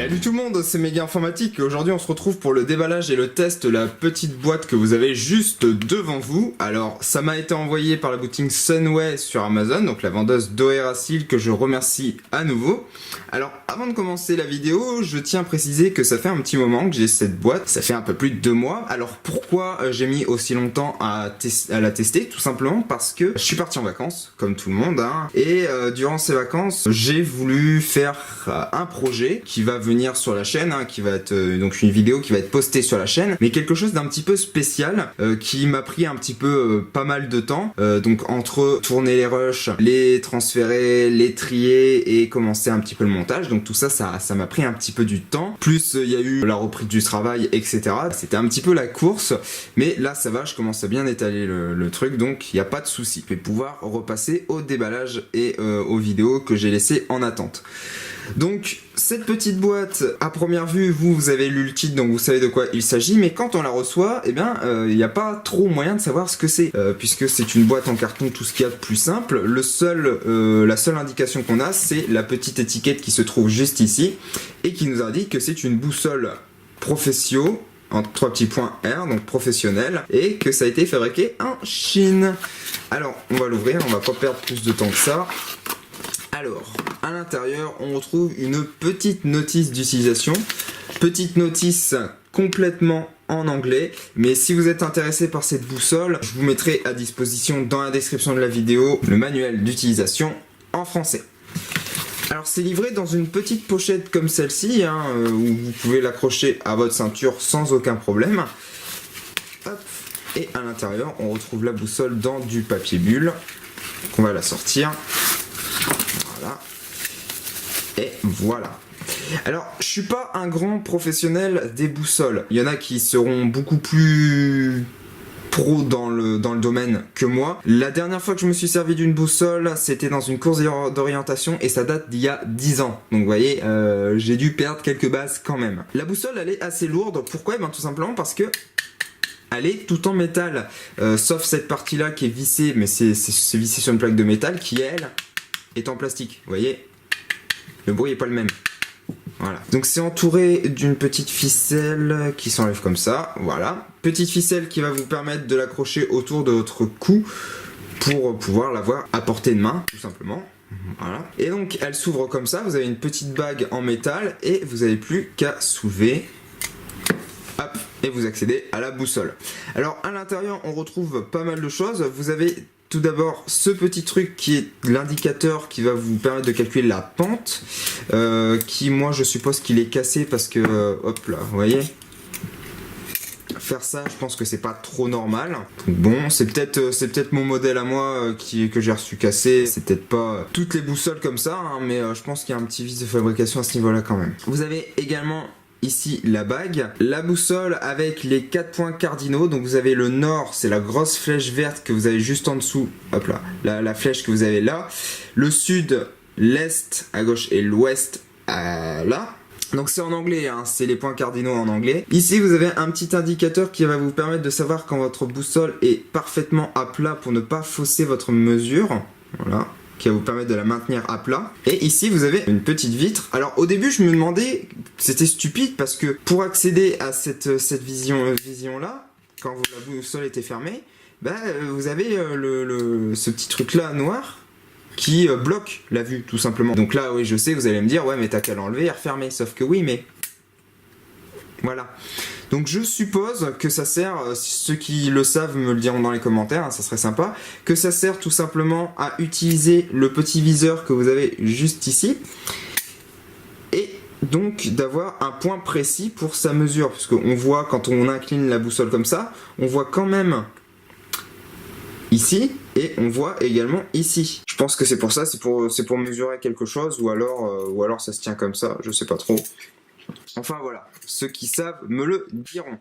Salut tout le monde, c'est Méga Informatique et aujourd'hui on se retrouve pour le déballage et le test de la petite boîte que vous avez juste devant vous. Alors ça m'a été envoyé par la boutique Sunway sur Amazon, donc la vendeuse d'Oeracil que je remercie à nouveau. Alors avant de commencer la vidéo, je tiens à préciser que ça fait un petit moment que j'ai cette boîte, ça fait un peu plus de 2 mois. Alors pourquoi j'ai mis aussi longtemps à la tester? Tout simplement parce que je suis parti en vacances, comme tout le monde, hein, et durant ces vacances, j'ai voulu faire un projet qui va venir sur la chaîne, hein, qui va être donc une vidéo qui va être postée sur la chaîne, mais quelque chose d'un petit peu spécial qui m'a pris un petit peu pas mal de temps, donc entre tourner les rushs, les transférer, les trier et commencer un petit peu le montage, donc tout ça m'a pris un petit peu du temps, plus il y a eu la reprise du travail, etc. C'était un petit peu la course, mais là ça va, je commence à bien étaler le truc, donc il n'y a pas de souci. Je vais pouvoir repasser au déballage et aux vidéos que j'ai laissées en attente. Donc cette petite boîte, à première vue, vous avez lu le titre, donc vous savez de quoi il s'agit, mais quand on la reçoit, eh bien, il n'y a pas trop moyen de savoir ce que c'est, puisque c'est une boîte en carton, tout ce qu'il y a de plus simple. La seule indication qu'on a, c'est la petite étiquette qui se trouve juste ici, et qui nous indique que c'est une boussole Professio, en 3 petits points R, donc professionnel, et que ça a été fabriqué en Chine. Alors, on va l'ouvrir, on va pas perdre plus de temps que ça. Alors, à l'intérieur, on retrouve une petite notice d'utilisation. Petite notice complètement en anglais. Mais si vous êtes intéressé par cette boussole, je vous mettrai à disposition dans la description de la vidéo le manuel d'utilisation en français. Alors c'est livré dans une petite pochette comme celle-ci, hein, où vous pouvez l'accrocher à votre ceinture sans aucun problème. Hop. Et à l'intérieur, on retrouve la boussole dans du papier bulle. On va la sortir. Voilà. Et voilà. Alors, je suis pas un grand professionnel des boussoles. Il y en a qui seront beaucoup plus pro dans le domaine que moi. La dernière fois que je me suis servi d'une boussole, c'était dans une course d'orientation et ça date d'il y a 10 ans. Donc vous voyez, j'ai dû perdre quelques bases quand même. La boussole, elle est assez lourde. Pourquoi? Eh bien, tout simplement parce que elle est tout en métal. Sauf cette partie-là qui est vissée, mais c'est vissé sur une plaque de métal qui, elle, est en plastique. Vous voyez, le bruit est pas le même. Voilà. Donc c'est entouré d'une petite ficelle qui s'enlève comme ça. Voilà. Petite ficelle qui va vous permettre de l'accrocher autour de votre cou pour pouvoir l'avoir à portée de main, tout simplement. Voilà. Et donc elle s'ouvre comme ça. Vous avez une petite bague en métal et vous n'avez plus qu'à soulever. Hop. Et vous accédez à la boussole. Alors à l'intérieur, on retrouve pas mal de choses. Vous avez tout d'abord ce petit truc qui est l'indicateur qui va vous permettre de calculer la pente, qui moi je suppose qu'il est cassé parce que, hop là, vous voyez, faire ça je pense que c'est pas trop normal. Bon, c'est peut-être mon modèle à moi que j'ai reçu cassé, c'est peut-être pas toutes les boussoles comme ça, hein, mais je pense qu'il y a un petit vice de fabrication à ce niveau là quand même. Vous avez également ici la bague, la boussole avec les 4 points cardinaux, donc vous avez le nord, c'est la grosse flèche verte que vous avez juste en dessous, hop là, la flèche que vous avez là, le sud, l'est à gauche et l'ouest là. Donc c'est en anglais, hein, c'est les points cardinaux en anglais. Ici vous avez un petit indicateur qui va vous permettre de savoir quand votre boussole est parfaitement à plat pour ne pas fausser votre mesure, voilà, qui va vous permettre de la maintenir à plat. Et ici vous avez une petite vitre. Alors au début je me demandais, c'était stupide parce que pour accéder à cette vision là, quand la boussole était fermée, bah, vous avez ce petit truc là noir qui bloque la vue tout simplement. Donc là oui je sais, vous allez me dire ouais mais t'as qu'à l'enlever et refermer, sauf que oui mais voilà. Donc je suppose que ça sert, ceux qui le savent me le diront dans les commentaires, hein, ça serait sympa, que ça sert tout simplement à utiliser le petit viseur que vous avez juste ici, et donc d'avoir un point précis pour sa mesure, parce qu'on voit quand on incline la boussole comme ça, on voit quand même ici, et on voit également ici. Je pense que c'est pour ça, c'est pour mesurer quelque chose, ou alors ça se tient comme ça, je sais pas trop. Enfin voilà, ceux qui savent me le diront.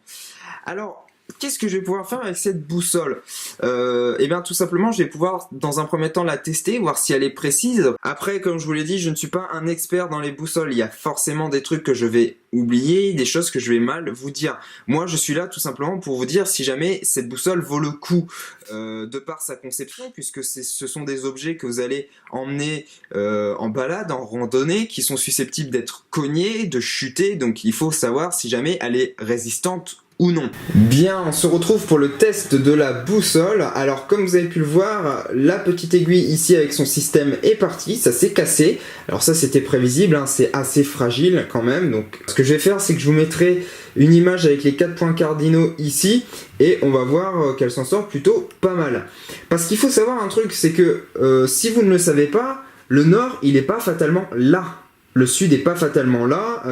Alors, qu'est-ce que je vais pouvoir faire avec cette boussole? Eh bien tout simplement je vais pouvoir dans un premier temps la tester, voir si elle est précise. Après comme je vous l'ai dit, je ne suis pas un expert dans les boussoles, il y a forcément des trucs que je vais oublier, des choses que je vais mal vous dire. Moi je suis là tout simplement pour vous dire si jamais cette boussole vaut le coup de par sa conception, puisque ce sont des objets que vous allez emmener en balade, en randonnée, qui sont susceptibles d'être cognés, de chuter, donc il faut savoir si jamais elle est résistante ou non. Bien, on se retrouve pour le test de la boussole. Alors comme vous avez pu le voir, la petite aiguille ici avec son système est partie, ça s'est cassé. Alors ça c'était prévisible, hein, c'est assez fragile quand même. Donc ce que je vais faire, c'est que je vous mettrai une image avec les 4 points cardinaux ici et on va voir qu'elle s'en sort plutôt pas mal. Parce qu'il faut savoir un truc, c'est que si vous ne le savez pas, le nord il n'est pas fatalement là. Le sud n'est pas fatalement là,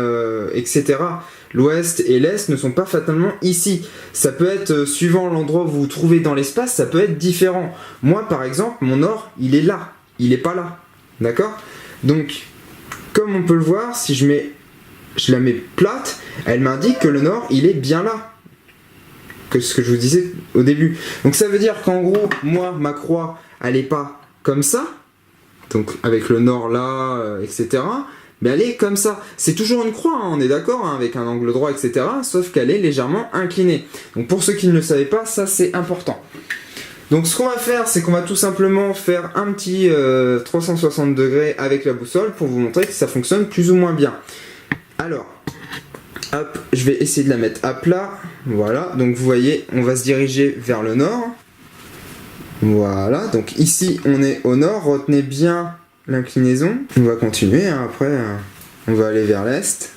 etc. L'ouest et l'est ne sont pas fatalement ici. Ça peut être, suivant l'endroit où vous vous trouvez dans l'espace, ça peut être différent. Moi, par exemple, mon nord, il est là. Il n'est pas là. D'accord? Donc, comme on peut le voir, si je la mets plate, elle m'indique que le nord, il est bien là. Que ce que je vous disais au début. Donc ça veut dire qu'en gros, moi, ma croix, elle n'est pas comme ça. Donc, avec le nord là, etc., mais elle est comme ça. C'est toujours une croix, hein, on est d'accord, hein, avec un angle droit, etc. Sauf qu'elle est légèrement inclinée. Donc pour ceux qui ne le savaient pas, ça c'est important. Donc ce qu'on va faire, c'est qu'on va tout simplement faire un petit 360 degrés avec la boussole pour vous montrer que ça fonctionne plus ou moins bien. Alors, hop, je vais essayer de la mettre à plat. Voilà, donc vous voyez, on va se diriger vers le nord. Voilà, donc ici on est au nord, retenez bien l'inclinaison. On va continuer, hein, après on va aller vers l'est.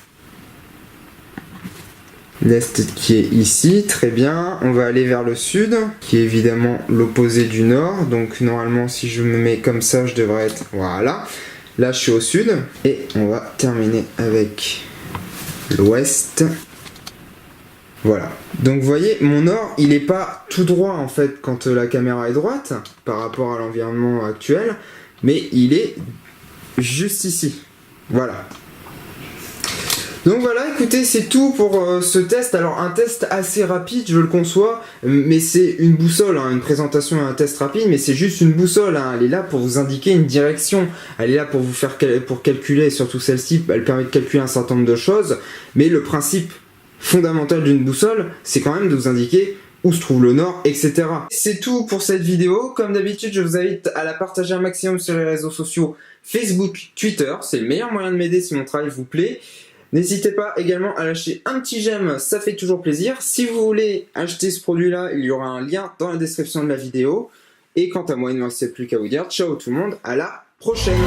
L'est qui est ici, très bien. On va aller vers le sud, qui est évidemment l'opposé du nord. Donc normalement si je me mets comme ça, je devrais être... Voilà. Là je suis au sud. Et on va terminer avec l'ouest. Voilà. Donc vous voyez, mon nord, il n'est pas tout droit en fait quand la caméra est droite, par rapport à l'environnement actuel. Mais il est juste ici. Voilà. Donc voilà, écoutez, c'est tout pour ce test. Alors un test assez rapide, je le conçois, mais c'est une boussole, hein, une présentation et un test rapide, mais c'est juste une boussole, hein. Elle est là pour vous indiquer une direction, elle est là pour vous faire pour calculer, surtout celle-ci, elle permet de calculer un certain nombre de choses, mais le principe fondamental d'une boussole, c'est quand même de vous indiquer où se trouve le nord, etc. C'est tout pour cette vidéo. Comme d'habitude, je vous invite à la partager un maximum sur les réseaux sociaux Facebook, Twitter. C'est le meilleur moyen de m'aider si mon travail vous plaît. N'hésitez pas également à lâcher un petit j'aime, ça fait toujours plaisir. Si vous voulez acheter ce produit-là, il y aura un lien dans la description de la vidéo. Et quant à moi, il ne me reste plus qu'à vous dire ciao tout le monde, à la prochaine.